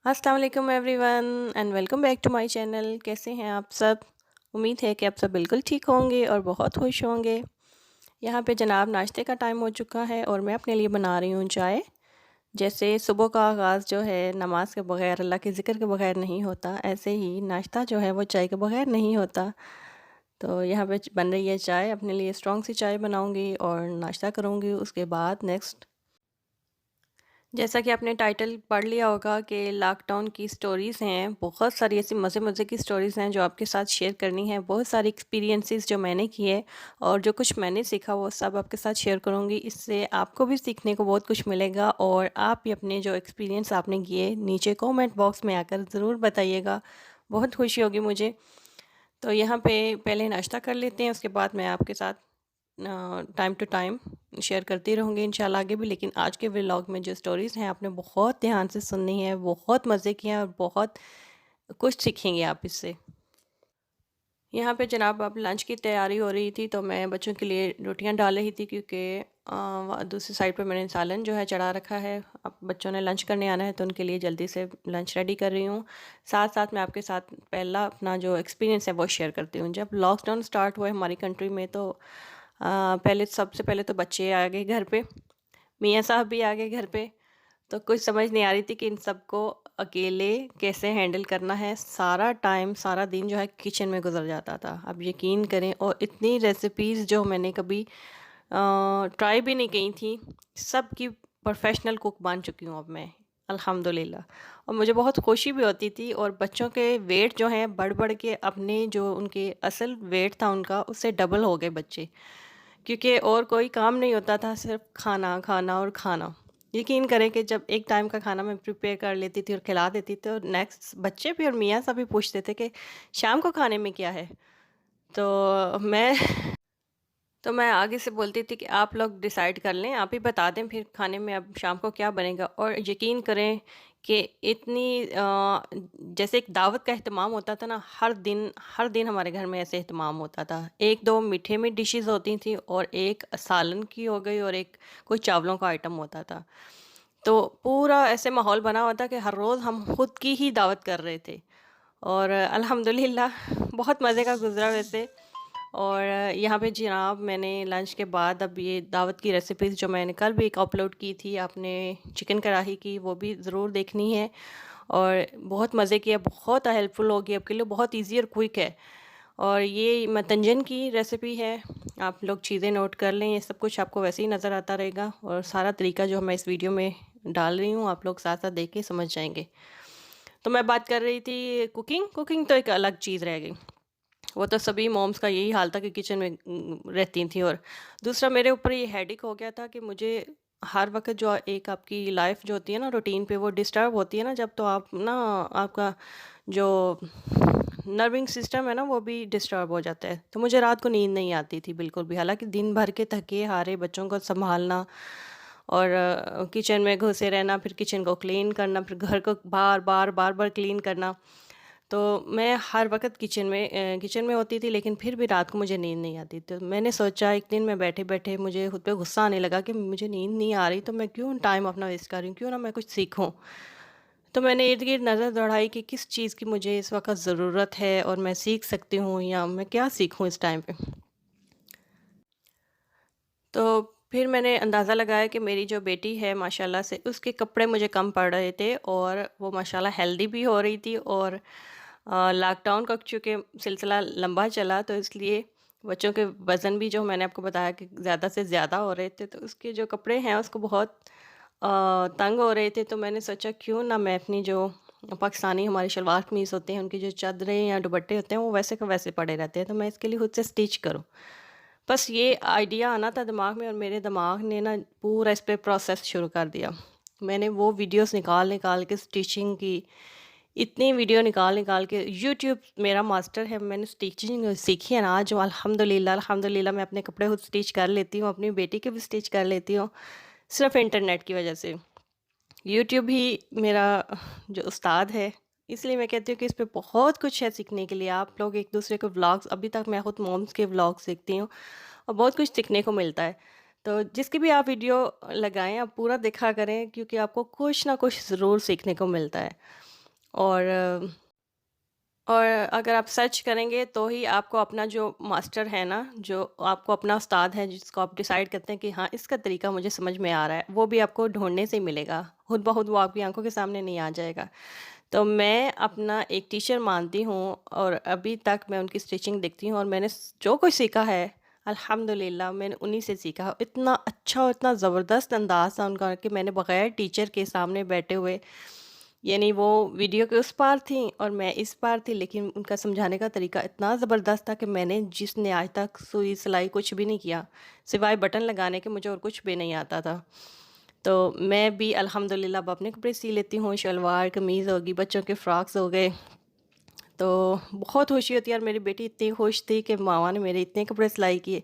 अस्सलाम वालेकुम everyone and welcome back to my channel. कैसे हैं आप सब? उम्मीद है कि आप सब बिल्कुल ठीक होंगे और बहुत खुश होंगे। यहाँ पे जनाब नाश्ते का टाइम हो चुका है और मैं अपने लिए बना रही हूँ चाय। जैसे सुबह का आगाज़ जो है नमाज के बगैर, अल्लाह के ज़िक्र के बगैर नहीं होता, ऐसे ही नाश्ता जो है वो चाय के बगैर नहीं होता। तो यहाँ पे बन रही है चाय। अपने लिए स्ट्रॉन्ग सी चाय बनाऊँगी और नाश्ता करूँगी। उसके बाद नेक्स्ट, जैसा कि आपने टाइटल पढ़ लिया होगा कि लॉकडाउन की स्टोरीज़ हैं, बहुत सारी ऐसी मज़े-मज़े की स्टोरीज़ हैं जो आपके साथ शेयर करनी है। बहुत सारी एक्सपीरियंसेस जो मैंने किए और जो कुछ मैंने सीखा वो सब आपके साथ शेयर करूँगी। इससे आपको भी सीखने को बहुत कुछ मिलेगा और आप भी अपने जो एक्सपीरियंस आपने किए नीचे कमेंट बॉक्स में आकर ज़रूर बताइएगा, बहुत खुशी होगी मुझे। तो यहाँ पे पहले नाश्ता कर लेते हैं, उसके बाद मैं आपके साथ टाइम टू टाइम शेयर करती रहूँगी इंशाल्लाह आगे भी। लेकिन आज के व्लॉग में जो स्टोरीज़ हैं आपने बहुत ध्यान से सुननी है, बहुत मज़े किए हैं और बहुत कुछ सीखेंगे आप इससे। यहाँ पे जनाब अब लंच की तैयारी हो रही थी तो मैं बच्चों के लिए रोटियां डाल रही थी, क्योंकि दूसरी साइड पे मैंने सालन जो है चढ़ा रखा है। अब बच्चों ने लंच करने आना है तो उनके लिए जल्दी से लंच रेडी कर रही हूँ। साथ साथ मैं आपके साथ पहला अपना जो एक्सपीरियंस है वो शेयर करती हूँ। जब लॉकडाउन स्टार्ट हुआ हमारी कंट्री में तो पहले सबसे पहले तो बच्चे आ गए घर पे, मियाँ साहब भी आ गए घर पे। तो कुछ समझ नहीं आ रही थी कि इन सबको अकेले कैसे हैंडल करना है। सारा टाइम, सारा दिन जो है किचन में गुजर जाता था। अब यकीन करें, और इतनी रेसिपीज़ जो मैंने कभी ट्राई भी नहीं की थी, सब की प्रोफेशनल कुक बन चुकी हूँ अब मैं, अल्हम्दुलिल्लाह। और मुझे बहुत खुशी भी होती थी। और बच्चों के वेट जो हैं बढ़ बढ़ के अपने जो उनके असल वेट था उनका उससे डबल हो गए बच्चे, क्योंकि और कोई काम नहीं होता था, सिर्फ खाना खाना और खाना। यकीन करें कि जब एक टाइम का खाना मैं प्रिपेयर कर लेती थी और खिला देती थी, तो नेक्स्ट बच्चे भी और मियाँ साहब भी पूछते थे कि शाम को खाने में क्या है। तो मैं तो मैं आगे से बोलती थी कि आप लोग डिसाइड कर लें, आप ही बता दें फिर खाने में अब शाम को क्या बनेगा। और यकीन करें कि इतनी जैसे एक दावत का एहतमाम होता था ना, हर दिन हमारे घर में ऐसे एहतमाम होता था। 1-2 मीठे में डिशेज़ होती थी और एक सालन की हो गई और एक कोई चावलों का आइटम होता था। तो पूरा ऐसे माहौल बना हुआ था कि हर रोज़ हम खुद की ही दावत कर रहे थे। और अल्हम्दुलिल्लाह बहुत मज़े का गुज़रा वैसे। और यहाँ पे जनाब मैंने लंच के बाद अब ये दावत की रेसिपीज़ जो मैंने कल भी एक अपलोड की थी, आपने चिकन कढ़ाई की, वो भी ज़रूर देखनी है। और बहुत मज़े की है, बहुत हेल्पफुल होगी आपके लिए, बहुत ईज़ी और क्विक है। और ये मतंजन की रेसिपी है, आप लोग चीज़ें नोट कर लें, ये सब कुछ आपको वैसे ही नज़र आता रहेगा। और सारा तरीका जो मैं इस वीडियो में डाल रही हूँ आप लोग साथ साथ देख के समझ जाएंगे। तो मैं बात कर रही थी कुकिंग। कुकिंग तो एक अलग चीज़ रह गई, वो तो सभी मॉम्स का यही हाल था कि किचन में रहती थी। और दूसरा मेरे ऊपर ये हेडेक हो गया था कि मुझे हर वक्त जो एक आपकी लाइफ जो होती है ना रूटीन पे, वो डिस्टर्ब होती है ना जब, तो आप ना आपका जो नर्विंग सिस्टम है ना वो भी डिस्टर्ब हो जाता है। तो मुझे रात को नींद नहीं आती थी बिल्कुल भी, हालांकि दिन भर के थके हारे बच्चों को संभालना और किचन में घुसे रहना, फिर किचन को क्लीन करना, फिर घर को बार बार क्लीन करना। तो मैं हर वक़्त किचन में होती थी, लेकिन फिर भी रात को मुझे नींद नहीं आती। तो मैंने सोचा एक दिन मैं बैठे-बैठे मुझे खुद पे गुस्सा आने लगा कि मुझे नींद नहीं आ रही, तो मैं क्यों टाइम अपना वेस्ट कर रही हूँ, क्यों ना मैं कुछ सीखूँ। तो मैंने इर्द-गिर्द नज़र दौड़ाई कि किस चीज़ की मुझे इस वक़्त ज़रूरत है और मैं सीख सकती हूँ, या मैं क्या सीखूँ इस टाइम पे। तो फिर मैंने अंदाज़ा लगाया कि मेरी जो बेटी है माशाल्लाह से, उसके कपड़े मुझे कम पड़ रहे थे और वो माशाल्लाह हेल्दी भी हो रही थी। और लॉकडाउन का चूँकि सिलसिला लंबा चला तो इसलिए बच्चों के वज़न भी जो मैंने आपको बताया कि ज़्यादा से ज़्यादा हो रहे थे, तो उसके जो कपड़े हैं उसको बहुत तंग हो रहे थे। तो मैंने सोचा क्यों ना मैं अपनी जो पाकिस्तानी हमारे शलवार कमीज़ होते हैं उनकी जो चादरें या दुपट्टे होते हैं वो वैसे के वैसे पड़े रहते हैं, तो मैं इसके लिए खुद से स्टिच करूँ। बस ये आइडिया आना था दिमाग में और मेरे दिमाग ने ना पूरा इस पे प्रोसेस शुरू कर दिया। मैंने वो वीडियोस निकाल निकाल के स्टिचिंग की, इतनी वीडियो निकाल निकाल के, यूट्यूब मेरा मास्टर है। मैंने स्टिचिंग सीखी है ना आज, जो अल्हम्दुलिल्लाह अल्हम्दुलिल्लाह मैं अपने कपड़े खुद स्टिच कर लेती हूँ, अपनी बेटी के भी स्टिच कर लेती हूँ, सिर्फ इंटरनेट की वजह से। यूट्यूब ही मेरा जो उस्ताद है, इसलिए मैं कहती हूँ कि इस पे बहुत कुछ है सीखने के लिए। आप लोग एक दूसरे के व्लॉग्स, अभी तक मैं खुद मॉम्स के व्लॉग्स देखती हूँ और बहुत कुछ सीखने को मिलता है। तो जिसकी भी आप वीडियो लगाएं, आप पूरा देखा करें, क्योंकि आपको कुछ ना कुछ ज़रूर सीखने को मिलता है। और अगर आप सर्च करेंगे तो ही आपको अपना जो मास्टर है ना, जो आपको अपना उस्ताद है जिसको आप डिसाइड करते हैं कि हाँ, इसका तरीका मुझे समझ में आ रहा है, वो भी आपको ढूँढने से ही मिलेगा। खुद ब खुद वो आपकी आँखों के सामने नहीं आ जाएगा। तो मैं अपना एक टीचर मानती हूँ और अभी तक मैं उनकी स्टिचिंग देखती हूँ और मैंने जो कुछ सीखा है, अल्हम्दुलिल्लाह मैंने उन्हीं से सीखा। इतना अच्छा और इतना ज़बरदस्त अंदाज़ था उनका कि मैंने बग़ैर टीचर के सामने बैठे हुए, यानी वो वीडियो के उस पार थी और मैं इस पार थी, लेकिन उनका समझाने का तरीका इतना ज़बरदस्त था कि मैंने जिसने आज तक सुई सिलाई कुछ भी नहीं किया, सिवाय बटन लगाने के मुझे और कुछ भी नहीं आता था। तो मैं भी अल्हम्दुलिल्लाह अब अपने कपड़े सी लेती हूँ, शलवार कमीज़ होगी, बच्चों के फ्रॉक्स हो गए। तो बहुत खुशी होती है और मेरी बेटी इतनी खुश थी कि मामा ने मेरे इतने कपड़े सिलाई किए।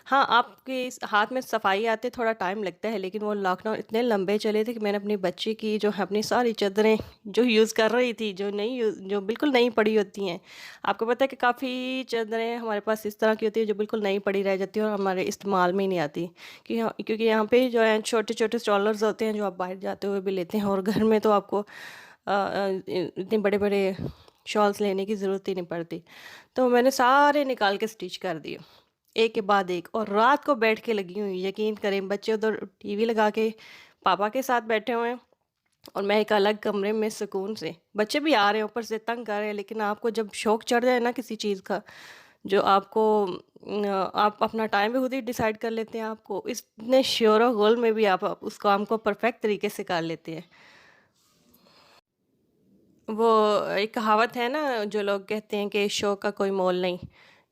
हाँ, आपके इस हाथ में सफाई आते थोड़ा टाइम लगता है, लेकिन वो लॉकडाउन इतने लंबे चले थे कि मैंने अपनी बच्ची की जो है अपनी सारी चादरें जो यूज़ कर रही थी, जो बिल्कुल नई पड़ी होती हैं। आपको पता है कि काफ़ी चादरें हमारे पास इस तरह की होती है जो बिल्कुल नई पड़ी रह जाती है और हमारे इस्तेमाल में ही नहीं आती। क्योंकि यहाँ पे जो है छोटे-छोटे स्टॉलर्स होते हैं जो आप बाहर जाते हुए भी लेते हैं और घर में तो आपको इतने बड़े-बड़े शॉल्स लेने की ज़रूरत ही नहीं पड़ती। तो मैंने सारे निकाल के स्टिच कर दिए, एक के बाद एक, और रात को बैठ के लगी हुई, यकीन करें बच्चे उधर टीवी लगा के पापा के साथ बैठे हुए हैं और मैं एक अलग कमरे में सुकून से, बच्चे भी आ रहे हैं ऊपर से तंग कर रहे हैं, लेकिन आपको जब शौक चढ़ जाए ना किसी चीज़ का, जो आपको आप अपना टाइम भी खुद ही डिसाइड कर लेते हैं, आपको इतने शोर गुल में भी आप उस काम को परफेक्ट तरीके से कर लेते हैं। वो एक कहावत है ना, जो लोग कहते हैं कि शौक का कोई मोल नहीं,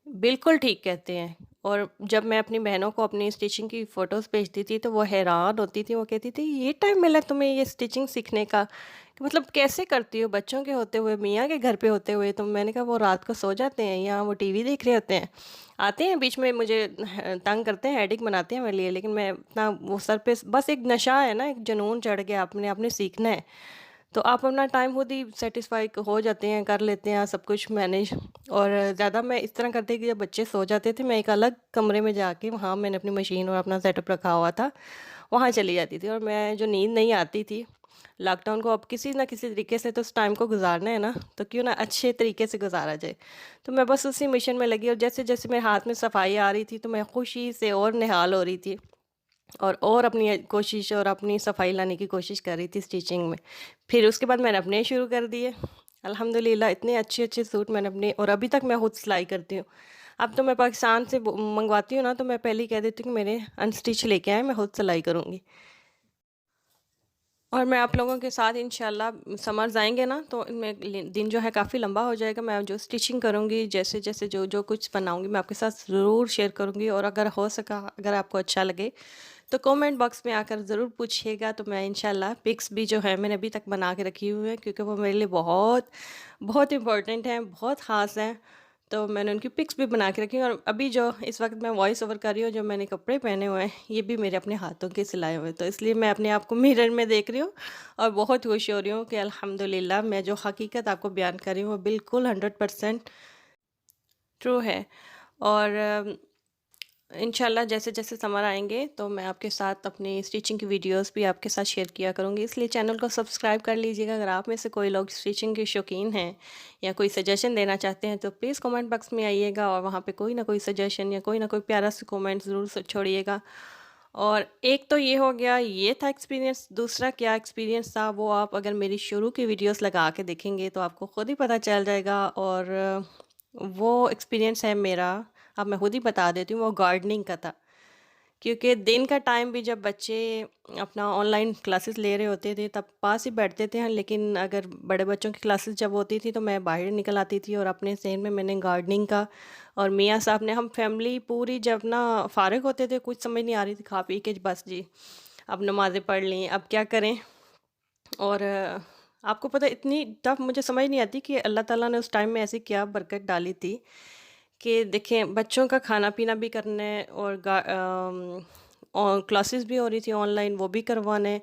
बिल्कुल ठीक कहते हैं। और जब मैं अपनी बहनों को अपनी स्टिचिंग की फ़ोटोज़ भेजती थी तो वो हैरान होती थी, वो कहती थी ये टाइम मिला तुम्हें ये स्टिचिंग सीखने का, कि मतलब कैसे करती हो बच्चों के होते हुए, मियाँ के घर पे होते हुए। तो मैंने कहा वो रात को सो जाते हैं या वो टीवी देख रहे होते हैं, आते हैं बीच में मुझे तंग करते हैं, हेडेक बनाते हैं मेरे लिए, लेकिन मैं इतना वो सर पे बस एक नशा है ना, एक जुनून चढ़ गया, आपने आपने सीखना है। तो आप अपना टाइम खुद ही सैटिस्फाई हो जाते हैं, कर लेते हैं सब कुछ मैनेज। और ज़्यादा मैं इस तरह करती कि जब बच्चे सो जाते थे, मैं एक अलग कमरे में जाके वहाँ मैंने अपनी मशीन और अपना सेटअप रखा हुआ था, वहाँ चली जाती थी। और मैं जो नींद नहीं आती थी लॉकडाउन को, अब किसी ना किसी तरीके से तो उस टाइम को गुजारना है ना, तो क्यों ना अच्छे तरीके से गुजारा जाए। तो मैं बस उसी मिशन में लगी और जैसे जैसे मेरे हाथ में सफाई आ रही थी तो मैं खुशी से और निहाल हो रही थी और अपनी कोशिश और अपनी सफाई लाने की कोशिश कर रही थी स्टिचिंग में। फिर उसके बाद मैंने अपने शुरू कर दिए। अल्हम्दुलिल्लाह इतने अच्छे-अच्छे सूट मैंने अपने, और अभी तक मैं खुद सिलाई करती हूँ। अब तो मैं पाकिस्तान से मंगवाती हूँ ना, तो मैं पहले ही कह देती हूँ कि मेरे अनस्टिच लेके आएँ, मैं खुद सिलाई करूँगी। और मैं आप लोगों के साथ इंशाल्लाह समर्स आएँगे ना, तो इनमें दिन जो है काफ़ी लंबा हो जाएगा। मैं जो स्टिचिंग करूँगी, जैसे-जैसे जो कुछ बनाऊँगी मैं आपके साथ ज़रूर शेयर करूँगी, और अगर हो सका, अगर आपको अच्छा लगे तो कमेंट बॉक्स में आकर ज़रूर पूछिएगा। तो मैं इंशाल्लाह पिक्स भी जो है मैंने अभी तक बना के रखी हुई है, क्योंकि वो मेरे लिए बहुत बहुत इम्पोर्टेंट हैं, बहुत ख़ास हैं। तो मैंने उनकी पिक्स भी बना के रखी हैं, और अभी जो इस वक्त मैं वॉइस ओवर कर रही हूँ, जो मैंने कपड़े पहने हुए हैं ये भी मेरे अपने हाथों के सिलाए हुए हैं। तो इसलिए मैं अपने आप को मिरर में देख रही हूँ और बहुत खुश हो रही हूँ कि अल्हम्दुलिल्लाह मैं जो हकीकत आपको बयान कर रही हूँ वो बिल्कुल 100% ट्रू है। और इंशाल्लाह जैसे-जैसे समर आएँगे तो मैं आपके साथ अपनी स्टिचिंग की वीडियोस भी आपके साथ शेयर किया करूँगी। इसलिए चैनल को सब्सक्राइब कर लीजिएगा। अगर आप में से कोई लोग स्टिचिंग के शौकीन हैं या कोई सजेशन देना चाहते हैं तो प्लीज़ कमेंट बॉक्स में आइएगा और वहाँ पे कोई ना कोई सजेशन या कोई ना कोई प्यारा सा कमेंट ज़रूर छोड़िएगा। और एक तो ये हो गया, ये था एक्सपीरियंस। दूसरा क्या एक्सपीरियंस था वो आप अगर मेरी शुरू की वीडियोस लगा के देखेंगे तो आपको खुद ही पता चल जाएगा। और वो एक्सपीरियंस है मेरा, अब मैं खुद ही बता देती हूँ, वो गार्डनिंग का था। क्योंकि दिन का टाइम भी जब बच्चे अपना ऑनलाइन क्लासेस ले रहे होते थे तब पास ही बैठते थे, लेकिन अगर बड़े बच्चों की क्लासेस जब होती थी तो मैं बाहर निकल आती थी और अपने ज़हन में मैंने गार्डनिंग का, और मियाँ साहब ने, हम फैमिली पूरी जब ना फारिग होते थे, कुछ समझ नहीं आ रही थी, खा पी के बस जी अब नमाज़ें पढ़ ली, अब क्या करें। और आपको पता है इतनी टफ मुझे समझ नहीं आती कि अल्लाह ताला ने उस टाइम में ऐसी क्या बरकत डाली थी कि देखें बच्चों का खाना-पीना भी करना है और क्लासेस भी हो रही थी ऑनलाइन, वो भी करवाने,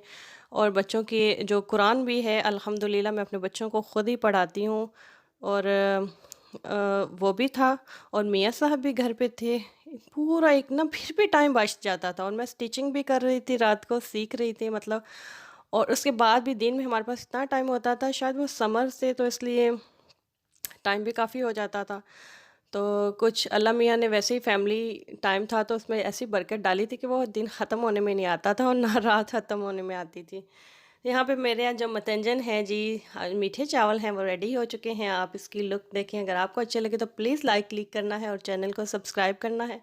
और बच्चों की जो कुरान भी है अल्हम्दुलिल्लाह मैं अपने बच्चों को खुद ही पढ़ाती हूँ। और वो भी था, और मियाँ साहब भी घर पे थे। पूरा एक ना फिर भी टाइम बच जाता था और मैं स्टिचिंग भी कर रही थी, रात को सीख रही थी मतलब। और उसके बाद भी दिन में हमारे पास इतना टाइम होता था, शायद वो समर से तो इसलिए टाइम भी काफ़ी हो जाता था। तो कुछ अल्लाह मियाँ ने वैसे ही फैमिली टाइम था तो उसमें ऐसी बरकत डाली थी कि वो दिन ख़त्म होने में नहीं आता था और ना रात ख़त्म होने में आती थी। यहाँ पे मेरे यहाँ जो मतंजन है जी, मीठे चावल हैं वो रेडी हो चुके हैं। आप इसकी लुक देखें, अगर आपको अच्छे लगे तो प्लीज़ लाइक क्लिक करना है और चैनल को सब्सक्राइब करना है।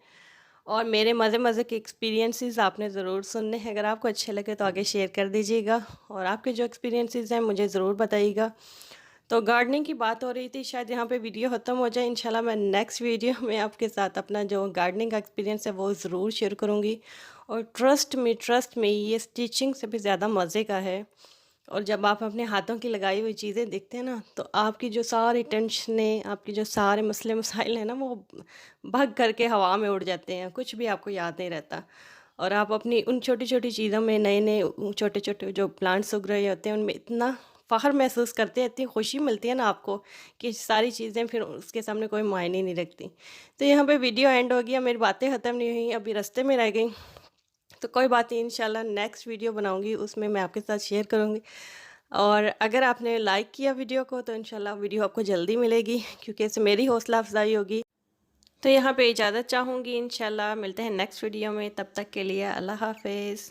और मेरे मज़े-मज़े के एक्सपीरियंसेस आपने ज़रूर सुनने हैं। अगर आपको अच्छे लगे तो आगे शेयर कर दीजिएगा और आपके जो एक्सपीरियंसेस हैं मुझे ज़रूर बताइएगा। तो गार्डनिंग की बात हो रही थी, शायद यहाँ पे वीडियो ख़त्म हो जाए। इंशाल्लाह मैं नेक्स्ट वीडियो में आपके साथ अपना जो गार्डनिंग का एक्सपीरियंस है वो ज़रूर शेयर करूँगी। और ट्रस्ट मी ये स्टिचिंग से भी ज़्यादा मज़े का है। और जब आप अपने हाथों की लगाई हुई चीज़ें देखते हैं ना, तो आपकी जो सारी टेंशनें, आपके जो सारे मसले मसाइल हैं ना, वो भग करके हवा में उड़ जाते हैं, कुछ भी आपको याद नहीं रहता। और आप अपनी उन छोटी-छोटी चीज़ों में नए-नए छोटे-छोटे जो प्लांट्स उग रहे होते हैं, उनमें इतना फ़ख्र महसूस करते हैं, इतनी खुशी मिलती है ना आपको कि सारी चीज़ें फिर उसके सामने कोई मायने नहीं रखती। तो यहाँ पे वीडियो एंड हो गया, मेरी बातें ख़त्म नहीं हुई, अभी रास्ते में रह गई। तो कोई बात नहीं, इंशाल्लाह नेक्स्ट वीडियो बनाऊँगी, उसमें मैं आपके साथ शेयर करूँगी। और अगर आपने लाइक किया वीडियो को तो इंशाल्लाह वीडियो आपको जल्दी मिलेगी, क्योंकि इससे मेरी हौसला अफ़ज़ाई होगी। तो यहाँ पे इजाज़त चाहूँगी, इंशाल्लाह मिलते हैं नेक्स्ट वीडियो में, तब तक के लिए अल्लाह हाफ़िज़।